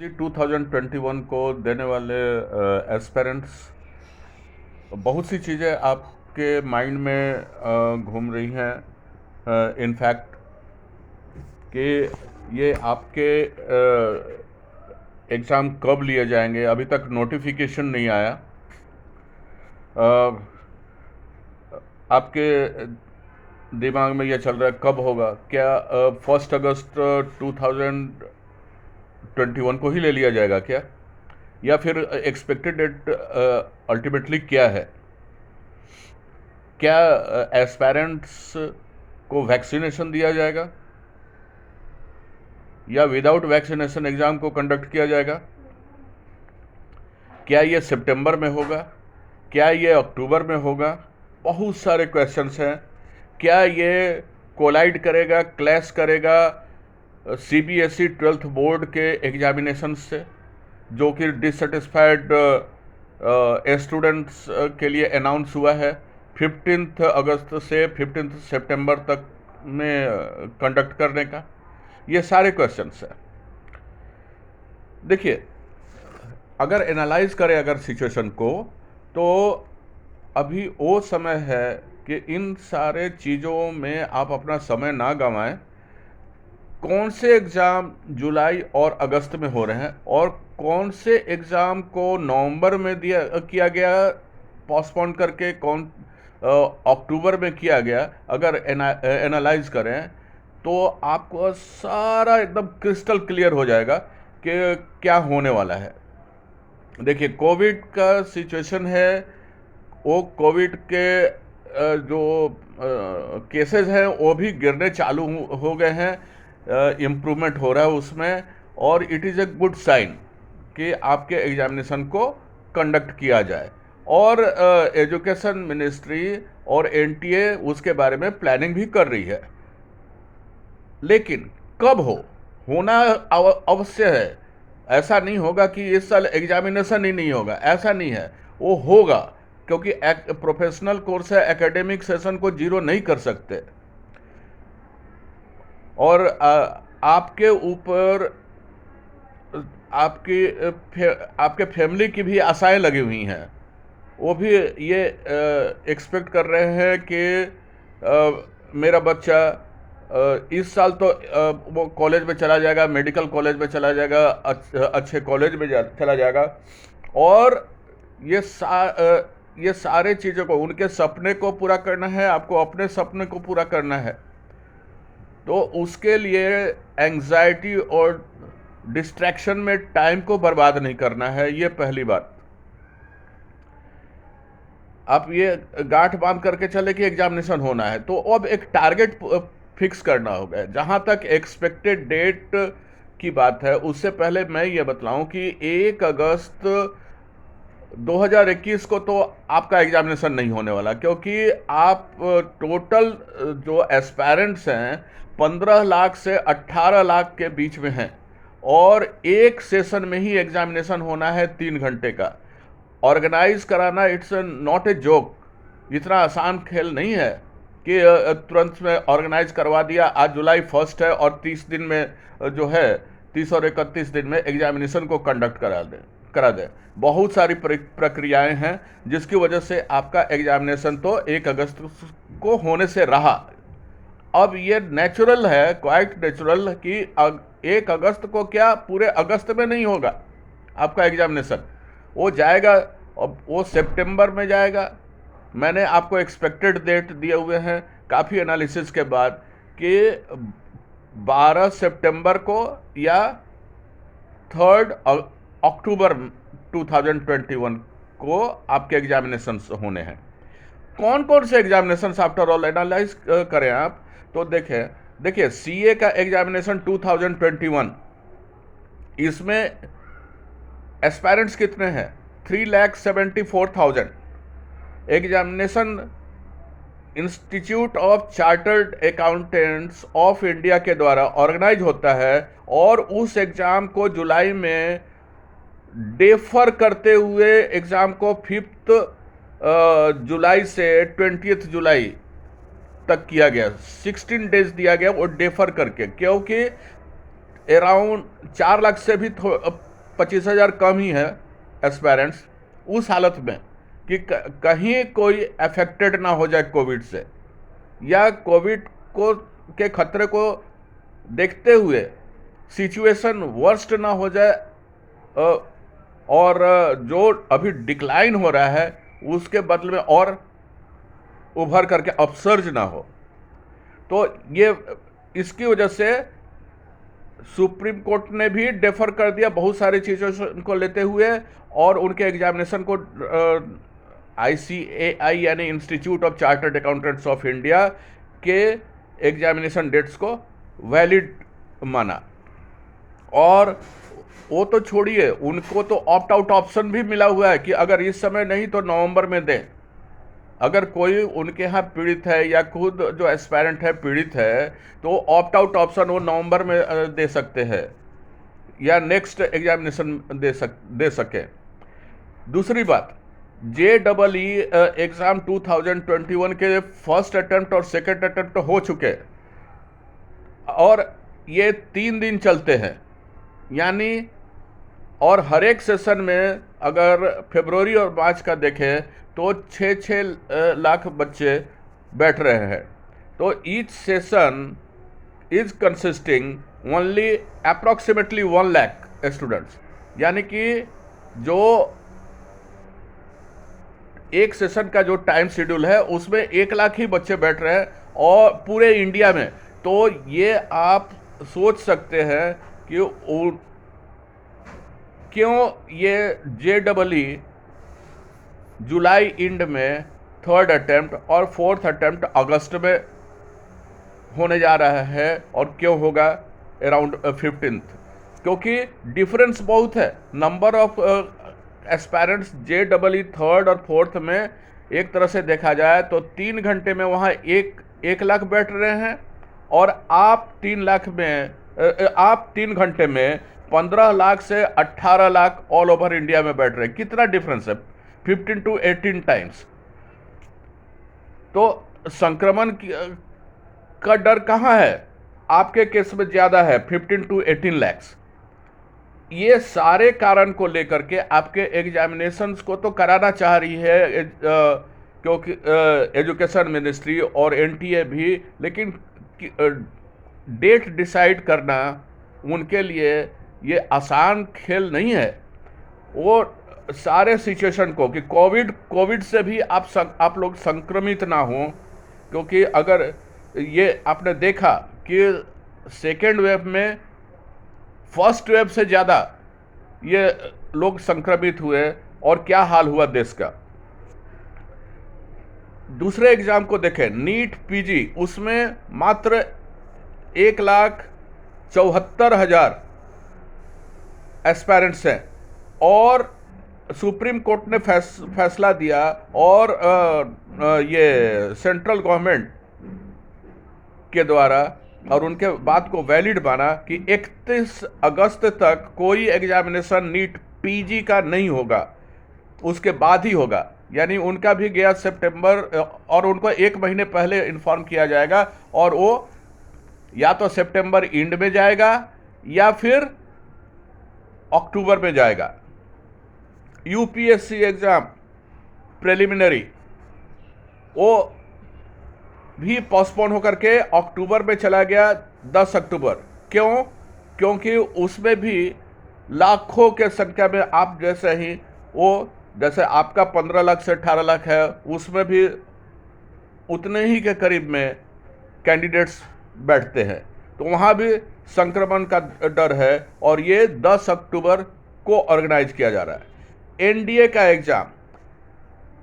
जी 2021 को देने वाले एस्पेरेंट्स बहुत सी चीज़ें आपके माइंड में घूम रही हैं। इनफैक्ट कि ये आपके एग्ज़ाम कब लिए जाएंगे, अभी तक नोटिफिकेशन नहीं आया। अ, आपके दिमाग में ये चल रहा है कब होगा, क्या 1 अगस्त 2021 को ही ले लिया जाएगा क्या, या फिर एक्सपेक्टेड डेट अल्टीमेटली क्या है? क्या एस्पायरेंट्स को वैक्सीनेशन दिया जाएगा या विदाउट वैक्सीनेशन एग्ज़ाम को कंडक्ट किया जाएगा? क्या ये सितंबर में होगा, क्या ये अक्टूबर में होगा? बहुत सारे क्वेश्चंस हैं। क्या ये कोलाइड करेगा, क्लैश करेगा सीबीएसई 12th बोर्ड के एग्जामिनेशन से, जो कि डिससेटिस्फाइड स्टूडेंट्स के लिए अनाउंस हुआ है 15 अगस्त से 15 सितंबर तक में कंडक्ट करने का? ये सारे क्वेश्चंस हैं। देखिए, अगर एनालाइज करें अगर सिचुएशन को, तो अभी वो समय है कि इन सारे चीज़ों में आप अपना समय ना गंवाएं। कौन से एग्ज़ाम जुलाई और अगस्त में हो रहे हैं और कौन से एग्ज़ाम को नवंबर में किया गया पोस्टपोन करके, कौन अक्टूबर में किया गया, अगर एनालाइज करें तो आपको सारा एकदम क्रिस्टल क्लियर हो जाएगा कि क्या होने वाला है। देखिए, कोविड का सिचुएशन है, वो कोविड के जो केसेस हैं वो भी गिरने चालू हो गए हैं, इम्प्रूवमेंट हो रहा है उसमें, और it is a good sign कि आपके एग्जामिनेशन को कंडक्ट किया जाए। और एजुकेशन मिनिस्ट्री और एनटीए उसके बारे में प्लानिंग भी कर रही है। लेकिन कब होना अवश्य है। ऐसा नहीं होगा कि इस साल एग्जामिनेशन ही नहीं होगा, ऐसा नहीं है, वो होगा, क्योंकि प्रोफेशनल कोर्स है, एकेडमिक सेशन को जीरो नहीं कर सकते। और आपके ऊपर आपके फैमिली की भी आशाएं लगी हुई हैं। वो भी ये एक्सपेक्ट कर रहे हैं कि मेरा बच्चा इस साल तो वो कॉलेज में चला जाएगा, मेडिकल कॉलेज में चला जाएगा, अच्छे कॉलेज में चला जाएगा, और ये सारे चीज़ों को, उनके सपने को पूरा करना है, आपको अपने सपने को पूरा करना है। तो उसके लिए एंग्जाइटी और डिस्ट्रैक्शन में टाइम को बर्बाद नहीं करना है, ये पहली बात। आप ये गांठ बांध करके चले कि एग्जामिनेशन होना है, तो अब एक टारगेट फिक्स करना होगा। जहां तक एक्सपेक्टेड डेट की बात है, उससे पहले मैं ये बतलाऊं कि 1 अगस्त 2021 को तो आपका एग्जामिनेशन नहीं होने वाला, क्योंकि आप टोटल जो एस्पायरेंट्स हैं 15 लाख से 18 लाख के बीच में हैं, और एक सेशन में ही एग्जामिनेशन होना है 3 घंटे का। ऑर्गेनाइज कराना इट्स नॉट ए जोक, इतना आसान खेल नहीं है कि तुरंत में ऑर्गेनाइज करवा दिया। आज जुलाई 1 है और 30 दिन में जो है 30 और 31 दिन में एग्जामिनेशन को कंडक्ट करा दे। बहुत सारी प्रक्रियाएं हैं जिसकी वजह से आपका एग्जामिनेशन तो 1 अगस्त को होने से रहा। अब ये नेचुरल है, क्वाइट नेचुरल, कि 1 अगस्त को क्या पूरे अगस्त में नहीं होगा आपका एग्जामिनेशन, वो जाएगा, और वो सितंबर में जाएगा। मैंने आपको एक्सपेक्टेड डेट दिए हुए हैं काफ़ी एनालिसिस के बाद कि 12 सितंबर को या 3 अक्टूबर 2021 को आपके एग्जामिनेशन होने हैं। कौन कौन से एग्जामिनेशन आफ्टर ऑल एनालाइज करें आप, तो देखिए सीए का एग्जामिनेशन 2021, इसमें एस्पायरेंट्स कितने हैं? 3,74,000। Examination institute of chartered accountants of India के द्वारा ऑर्गेनाइज होता है, और उस एग्ज़ाम को जुलाई में डेफर करते हुए एग्ज़ाम को 5 जुलाई से 20 जुलाई तक किया गया। 16 डेज दिया गया वो डेफर करके, क्योंकि अराउंड 4 लाख से भी 25,000 कम ही है एस्पायरेंट्स, उस हालत में कि कहीं कोई अफेक्टेड ना हो जाए कोविड से, या कोविड को के खतरे को देखते हुए सिचुएशन वर्स्ट ना हो जाए, और जो अभी डिक्लाइन हो रहा है उसके बदले में और उभर करके अपसर्ज ना हो। तो ये इसकी वजह से सुप्रीम कोर्ट ने भी डेफर कर दिया बहुत सारी चीज़ों को लेते हुए, और उनके एग्जामिनेशन को ICAI यानी institute of chartered accountants of India के एग्जामिनेशन डेट्स को वैलिड माना। और वो तो छोड़िए, उनको तो ऑप्ट आउट ऑप्शन भी मिला हुआ है कि अगर इस समय नहीं तो नवंबर में दें। अगर कोई उनके यहाँ पीड़ित है या खुद जो एस्पायरेंट है पीड़ित है, तो ऑप्ट आउट ऑप्शन वो नवंबर में दे सकते हैं या नेक्स्ट एग्जामिनेशन दे सके। दूसरी बात, JEE एग्ज़ाम 2021 के फर्स्ट अटेम्प्ट और सेकेंड अटेम्प्ट हो चुके, और ये 3 दिन चलते हैं, यानी और हर एक सेशन में अगर फरवरी और मार्च का देखें तो 6-6 लाख बच्चे बैठ रहे हैं। तो each session is consisting only approximately 1 lakh students, यानी कि जो एक सेशन का जो टाइम शेड्यूल है उसमें 1 लाख ही बच्चे बैठ रहे हैं, और पूरे इंडिया में। तो ये आप सोच सकते हैं कि क्यों ये JEE जुलाई एंड में 3rd अटेम्प्ट और 4th अटेम्प्ट अगस्त में होने जा रहा है, और क्यों होगा अराउंड 15th, क्योंकि डिफरेंस बहुत है number of aspirants JEE 3rd और 4th में। एक तरह से देखा जाए तो 3 घंटे में वहाँ 1 लाख बैठ रहे हैं, और आप 3 घंटे में 15 लाख से 18 लाख ऑल ओवर इंडिया में बैठ रहे हैं। कितना डिफरेंस है? 15 to 18 टाइम्स। तो संक्रमण का डर कहाँ है? आपके केस में ज़्यादा है, 15 to 18 लैक्स। ये सारे कारण को लेकर के आपके एग्जामिनेशंस को तो कराना चाह रही है क्योंकि एजुकेशन मिनिस्ट्री और NTA भी, लेकिन डेट डिसाइड करना उनके लिए ये आसान खेल नहीं है। वो सारे सिचुएशन को कि कोविड से भी आप लोग संक्रमित ना हो, क्योंकि अगर ये आपने देखा कि सेकेंड वेव में फर्स्ट वेव से ज़्यादा ये लोग संक्रमित हुए, और क्या हाल हुआ देश का। दूसरे एग्जाम को देखें, नीट PG, उसमें मात्र 1,74,000 एस्पायरेंट्स हैं, और सुप्रीम कोर्ट ने फैसला दिया, और ये सेंट्रल गवर्नमेंट के द्वारा और उनके बात को वैलिड माना कि 31 अगस्त तक कोई एग्जामिनेशन नीट PG का नहीं होगा, उसके बाद ही होगा। यानी उनका भी गया सितंबर, और उनको 1 महीने पहले इन्फॉर्म किया जाएगा, और वो या तो सितंबर एंड में जाएगा या फिर अक्टूबर में जाएगा। UPSC एग्जाम प्रिलिमिनरी वो भी पोस्टपोन होकर के अक्टूबर में चला गया, 10 अक्टूबर। क्यों? क्योंकि उसमें भी लाखों के संख्या में, आप जैसे ही जैसे आपका 15 लाख से 18 लाख है, उसमें भी उतने ही के करीब में कैंडिडेट्स बैठते हैं, तो वहाँ भी संक्रमण का डर है, और ये 10 अक्टूबर को ऑर्गेनाइज किया जा रहा है। NDA का एग्ज़ाम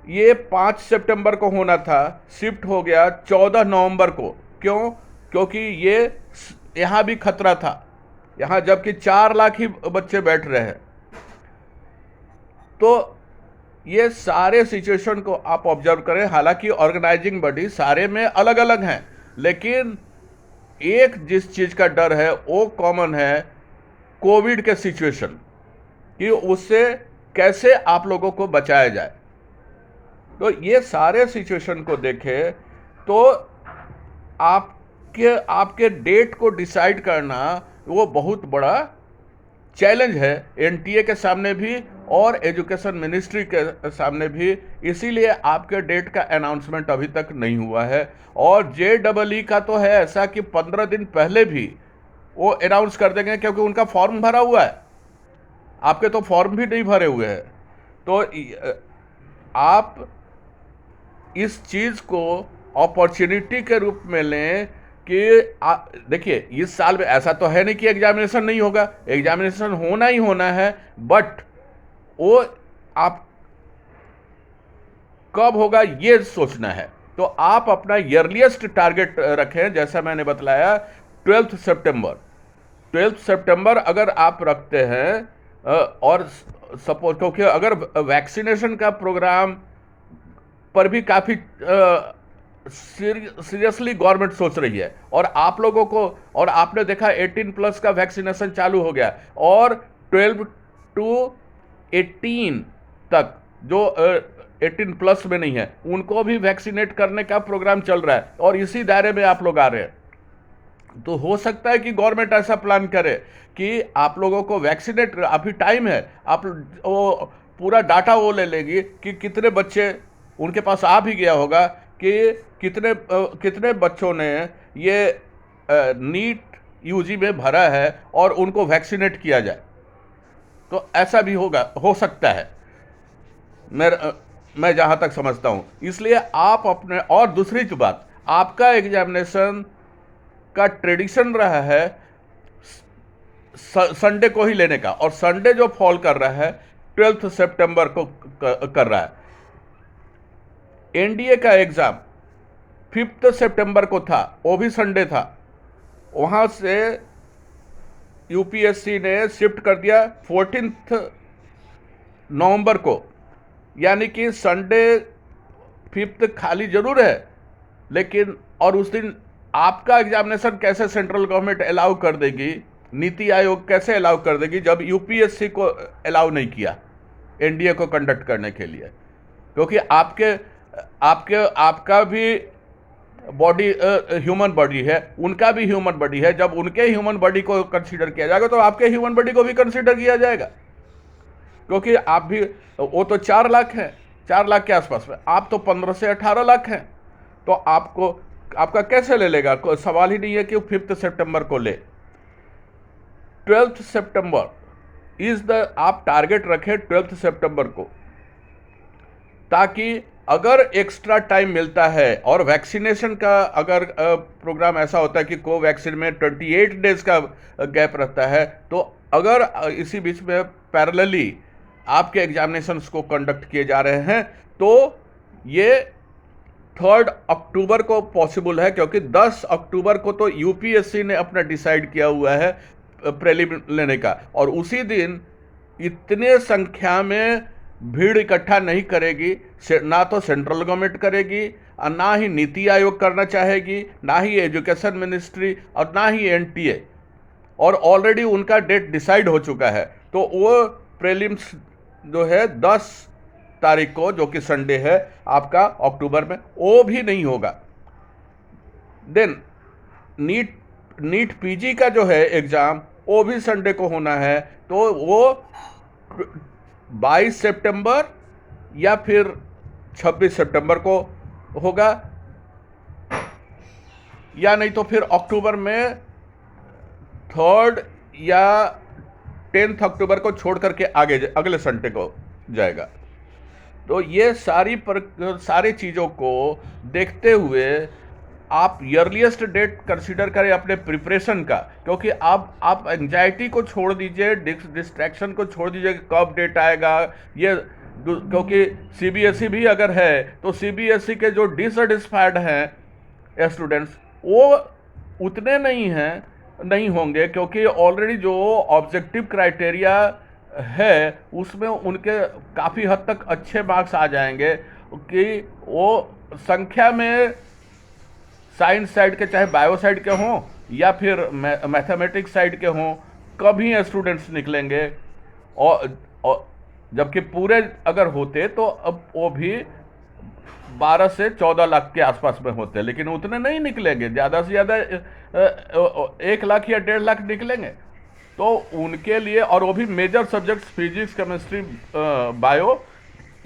ये 5 सितंबर को होना था, शिफ्ट हो गया 14 नवंबर को। क्यों? क्योंकि ये यहाँ भी खतरा था, यहाँ जबकि 4 लाख ही बच्चे बैठ रहे हैं। तो ये सारे सिचुएशन को आप ऑब्जर्व करें। हालांकि ऑर्गेनाइजिंग बॉडी सारे में अलग अलग हैं, लेकिन एक जिस चीज़ का डर है वो कॉमन है, कोविड के सिचुएशन, कि उससे कैसे आप लोगों को बचाया जाए। तो ये सारे सिचुएशन को देखें तो आपके डेट को डिसाइड करना वो बहुत बड़ा चैलेंज है एनटीए के सामने भी और एजुकेशन मिनिस्ट्री के सामने भी, इसीलिए आपके डेट का अनाउंसमेंट अभी तक नहीं हुआ है। और जेईई का तो है ऐसा कि 15 दिन पहले भी वो अनाउंस कर देंगे, क्योंकि उनका फॉर्म भरा हुआ है, आपके तो फॉर्म भी नहीं भरे हुए हैं। तो आप इस चीज़ को अपॉर्चुनिटी के रूप में लें कि देखिए इस साल में ऐसा तो है नहीं कि एग्जामिनेशन नहीं होगा, एग्जामिनेशन होना ही होना है, बट वो आप कब होगा ये सोचना है। तो आप अपना ईयरलीस्ट टारगेट रखें, जैसा मैंने बतलाया 12 सितंबर। 12 सितंबर अगर आप रखते हैं और सपोज, क्योंकि अगर वैक्सीनेशन का प्रोग्राम पर भी काफ़ी सीरियसली गवर्नमेंट सोच रही है, और आप लोगों को, और आपने देखा 18+ का वैक्सीनेशन चालू हो गया, और 12 to 18 तक जो 18+ में नहीं है उनको भी वैक्सीनेट करने का प्रोग्राम चल रहा है, और इसी दायरे में आप लोग आ रहे हैं। तो हो सकता है कि गवर्नमेंट ऐसा प्लान करे कि आप लोगों को वैक्सीनेट, अभी टाइम है, आप वो पूरा डाटा वो ले लेगी कि कितने बच्चे, उनके पास आ भी गया होगा कि कितने बच्चों ने ये नीट यूजी में भरा है और उनको वैक्सीनेट किया जाए। तो ऐसा भी हो सकता है, मैं जहां तक समझता हूं। इसलिए आप अपने, और दूसरी बात, आपका एग्जामिनेशन का ट्रेडिशन रहा है संडे को ही लेने का, और संडे जो फॉल कर रहा है 12 सितंबर को कर रहा है। एनडीए का एग्जाम 5 सितंबर को था, वो भी संडे था, वहां से यूपीएससी ने शिफ्ट कर दिया 14 नवंबर को, यानी कि संडे 5 खाली जरूर है, लेकिन और उस दिन आपका एग्जामिनेशन कैसे सेंट्रल गवर्नमेंट अलाउ कर देगी, नीति आयोग कैसे अलाउ कर देगी, जब यूपीएससी को अलाउ नहीं किया एनडीए को कंडक्ट करने के लिए। क्योंकि आपका भी बॉडी ह्यूमन बॉडी है, उनका भी ह्यूमन बॉडी है, जब उनके ह्यूमन बॉडी को कंसीडर किया जाएगा तो आपके ह्यूमन बॉडी को भी कंसीडर किया जाएगा। क्योंकि आप भी, वो तो 4 लाख है, 4 लाख के आसपास में, आप तो 15 से 18 लाख हैं, तो आपका कैसे ले लेगा, कोई सवाल ही नहीं है कि 5 सितंबर को ले। 12 सितंबर आप टारगेट रखें 12 सितंबर को, ताकि अगर एक्स्ट्रा टाइम मिलता है, और वैक्सीनेशन का अगर प्रोग्राम ऐसा होता है कि कोवैक्सीन में 28 डेज का गैप रहता है, तो अगर इसी बीच में पैरेलली आपके एग्जामिनेशंस को कंडक्ट किए जा रहे हैं, तो ये 3 अक्टूबर को पॉसिबल है, क्योंकि 10 अक्टूबर को तो यूपीएससी ने अपना डिसाइड किया हुआ है प्रीलिम लेने का, और उसी दिन इतने संख्या में भीड़ इकट्ठा नहीं करेगी, ना तो सेंट्रल गवर्नमेंट करेगी, और ना ही नीति आयोग करना चाहेगी, ना ही एजुकेशन मिनिस्ट्री, और ना ही एनटीए, और ऑलरेडी उनका डेट डिसाइड हो चुका है। तो वो प्रीलिम्स जो है 10 तारीख को, जो कि संडे है आपका अक्टूबर में, वो भी नहीं होगा। देन नीट पीजी का जो है एग्जाम, वो भी संडे को होना है, तो वो 22 सितंबर या फिर 26 सितंबर को होगा, या नहीं तो फिर अक्टूबर में 3 या 10 अक्टूबर को छोड़ करके आगे अगले संडे को जाएगा। तो ये सारी चीज़ों को देखते हुए आप ईयरलीस्ट डेट कंसीडर करें अपने प्रिपरेशन का, क्योंकि आप एंजाइटी को छोड़ दीजिए, डिस्ट्रैक्शन को छोड़ दीजिए कि कब डेट आएगा ये, क्योंकि सीबीएसई भी अगर है तो सीबीएसई के जो डिससेटिस्फाइड हैं स्टूडेंट्स, वो उतने नहीं होंगे, क्योंकि ऑलरेडी जो ऑब्जेक्टिव क्राइटेरिया है उसमें उनके काफ़ी हद तक अच्छे मार्क्स आ जाएंगे, कि वो संख्या में साइंस साइड के, चाहे बायो साइड के हों या फिर मैथमेटिक्स साइड के हों, कभी स्टूडेंट्स निकलेंगे। और जबकि पूरे अगर होते तो अब वो भी 12 से 14 लाख के आसपास में होते, लेकिन उतने नहीं निकलेंगे, ज़्यादा से ज़्यादा 1 लाख या 1.5 लाख निकलेंगे। तो उनके लिए, और वो भी major subjects physics, chemistry, bio,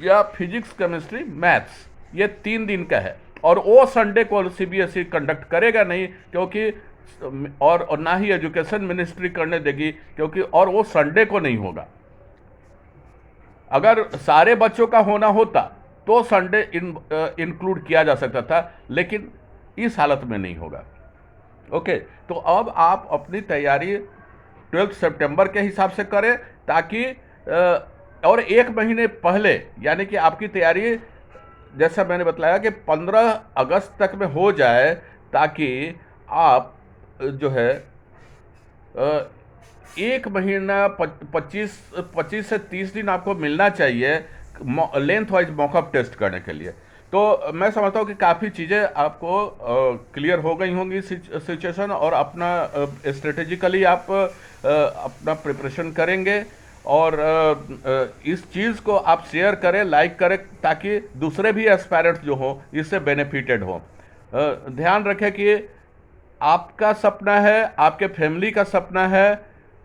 या फिजिक्स, केमिस्ट्री, मैथ्स, ये 3 दिन का है। और वो संडे को सीबीएसई कंडक्ट करेगा नहीं, क्योंकि और ना ही एजुकेशन मिनिस्ट्री करने देगी, क्योंकि और वो संडे को नहीं होगा। अगर सारे बच्चों का होना होता तो संडे इंक्लूड किया जा सकता था, लेकिन इस हालत में नहीं होगा। ओके, तो अब आप अपनी तैयारी 12 सितंबर के हिसाब से करें, ताकि और 1 महीने पहले, यानी कि आपकी तैयारी जैसा मैंने बताया कि 15 अगस्त तक में हो जाए, ताकि आप जो है 1 महीना 25 से 30 दिन आपको मिलना चाहिए लेंथ वाइज मॉकअप टेस्ट करने के लिए। तो मैं समझता हूँ कि काफ़ी चीज़ें आपको क्लियर हो गई होंगी सिचुएशन, और अपना स्ट्रेटेजिकली आप अपना प्रिपरेशन करेंगे, और इस चीज़ को आप शेयर करें, लाइक करें, ताकि दूसरे भी एस्पायरेंट्स जो हों इससे बेनिफिटेड हों। ध्यान रखें कि आपका सपना है, आपके फैमिली का सपना है,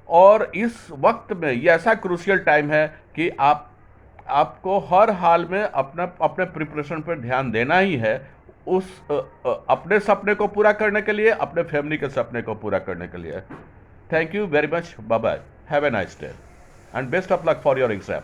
और इस वक्त में ये ऐसा क्रूशियल टाइम है कि आपको हर हाल में अपने प्रिपरेशन पर ध्यान देना ही है, उस अपने सपने को पूरा करने के लिए, अपने फैमिली के सपने को पूरा करने के लिए। Thank you very much, bye bye, have a nice day, and best of luck for your exam.